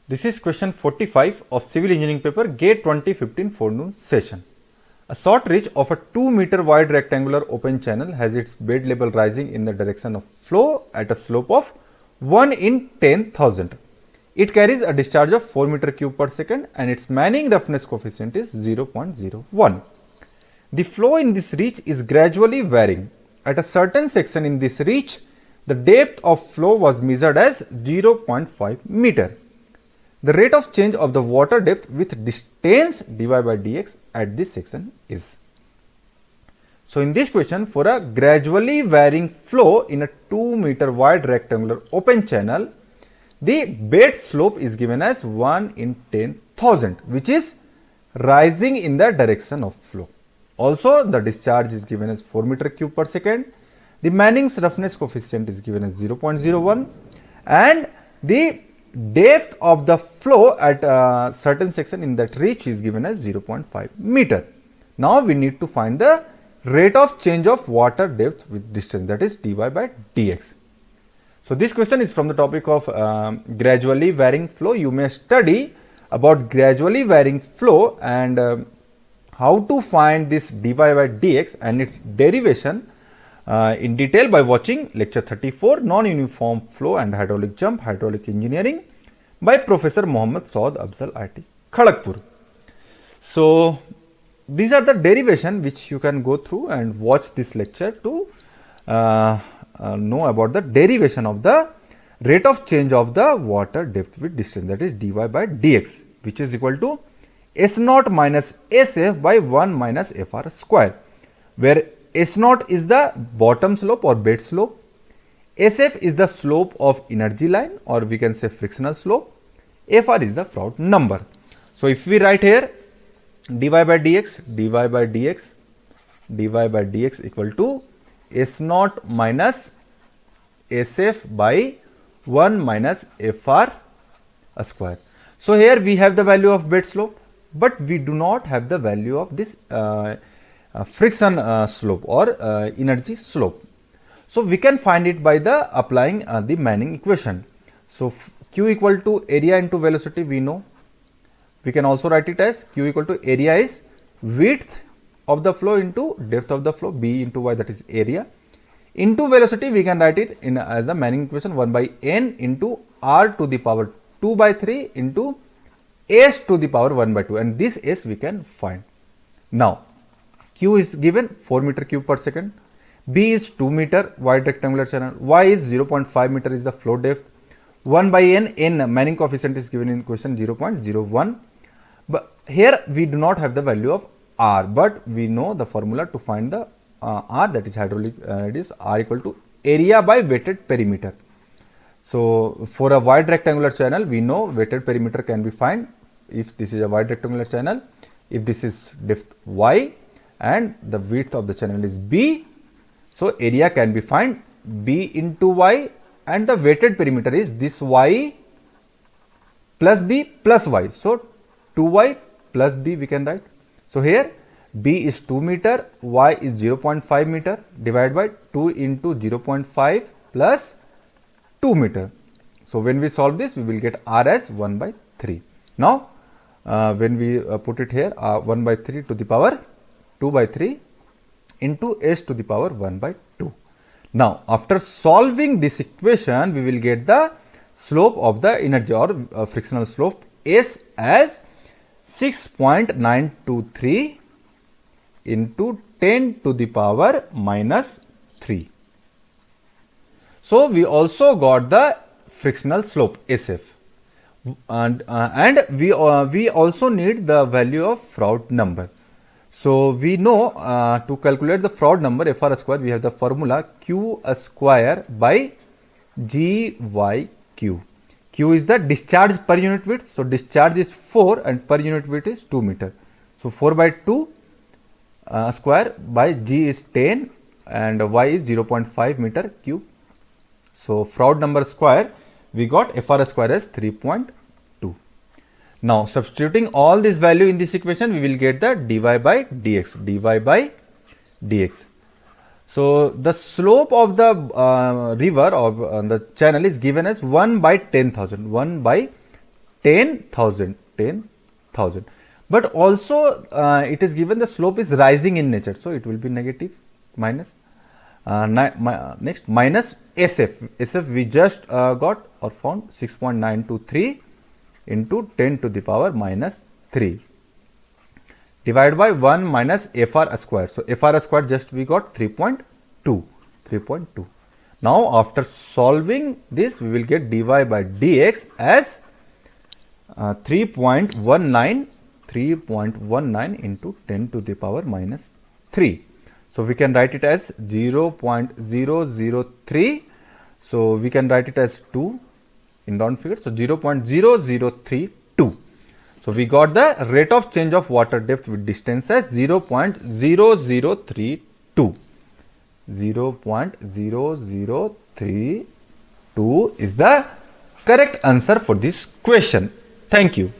This is question 45 of Civil Engineering paper GATE 2015 forenoon session. A short ridge of a 2-meter wide rectangular open channel has its bed level rising in the direction of flow at a slope of 1 in 10,000. It carries a discharge of 4 meter cube per second and its Manning roughness coefficient is 0.01. The flow in this reach is gradually varying. At a certain section in this reach, the depth of flow was measured as 0.5 meter. The rate of change of the water depth with distance dy by dx at this section is. So, in this question, for a gradually varying flow in a 2-meter wide rectangular open channel, the bed slope is given as 1 in 10,000, which is rising in the direction of flow. Also, the discharge is given as 4 meter cube per second. The Manning's roughness coefficient is given as 0.01 and the depth of the flow at a certain section in that reach is given as 0.5 meter. Now, we need to find the rate of change of water depth with distance, that is dy by dx. So, this question is from the topic of gradually varying flow. You may study about gradually varying flow and how to find this dy by dx and its derivation in detail by watching lecture 34 Non-Uniform Flow and Hydraulic Jump Hydraulic Engineering by Professor Mohammad Saud Afzal IIT Kharagpur. So, these are the derivation which you can go through and watch this lecture to know about the derivation of the rate of change of the water depth with distance, that is dy by dx, which is equal to S0 minus SF by 1 minus Fr square, where S0 is the bottom slope or bed slope, SF is the slope of energy line or we can say frictional slope, Fr is the Froude number. So, if we write here dy by dx equal to S0 minus SF by 1 minus Fr square. So, here we have the value of bed slope, but we do not have the value of this friction slope or energy slope. So, we can find it by the applying the Manning equation. So, Q equal to area into velocity we know. We can also write it as Q equal to area is width of the flow into depth of the flow, B into Y, that is area. Into velocity we can write it in as a Manning equation 1 by n into r to the power 2 by 3 into s to the power 1 by 2, and this s we can find. Now, Q is given 4 meter cube per second, B is 2 meter wide rectangular channel, Y is 0.5 meter is the flow depth, 1 by n Manning coefficient is given in question 0.01. But here we do not have the value of R, but we know the formula to find the R, that is hydraulic, it is R equal to area by weighted perimeter. So, for a wide rectangular channel we know weighted perimeter can be found if this is a wide rectangular channel, if this is depth Y and the width of the channel is B. So, area can be found B into Y and the weighted perimeter is this Y plus B plus Y. So, 2Y plus B we can write. So, here B is 2 meter, Y is 0.5 meter divided by 2 into 0.5 plus 2 meter. So, when we solve this we will get R as 1 by 3. Now, when we put it here 1 by 3 to the power 2 by 3 into s to the power 1 by 2. Now, after solving this equation we will get the slope of the energy or frictional slope S as 6.923 into 10 to the power minus 3. So, we also got the frictional slope SF and we also need the value of Froude number. So, we know to calculate the Froude number Fr square we have the formula Q square by GYQ. Q is the discharge per unit width. So, discharge is 4 and per unit width is 2 meter. So, 4 by 2 square by G is 10 and Y is 0.5 meter cube. So, Froude number square we got Fr square as 3.2. Now, substituting all this value in this equation we will get the dy by dx. So the slope of the river or the channel is given as 1 by 10,000, 1 by 10,000, 10,000. But also it is given the slope is rising in nature, so it will be negative minus. Next, minus SF. SF we just got or found 6.923 into 10 to the power minus 3 divided by 1 minus FR square. So FR square just we got 3.2. Now after solving this, we will get dy by dx as 3.19 into 10 to the power minus 3. So we can write it as 0.003. So we can write it as 2 in round figure. So 0.0032. So we got the rate of change of water depth with distance as 0.0032. 0.0032 is the correct answer for this question. Thank you.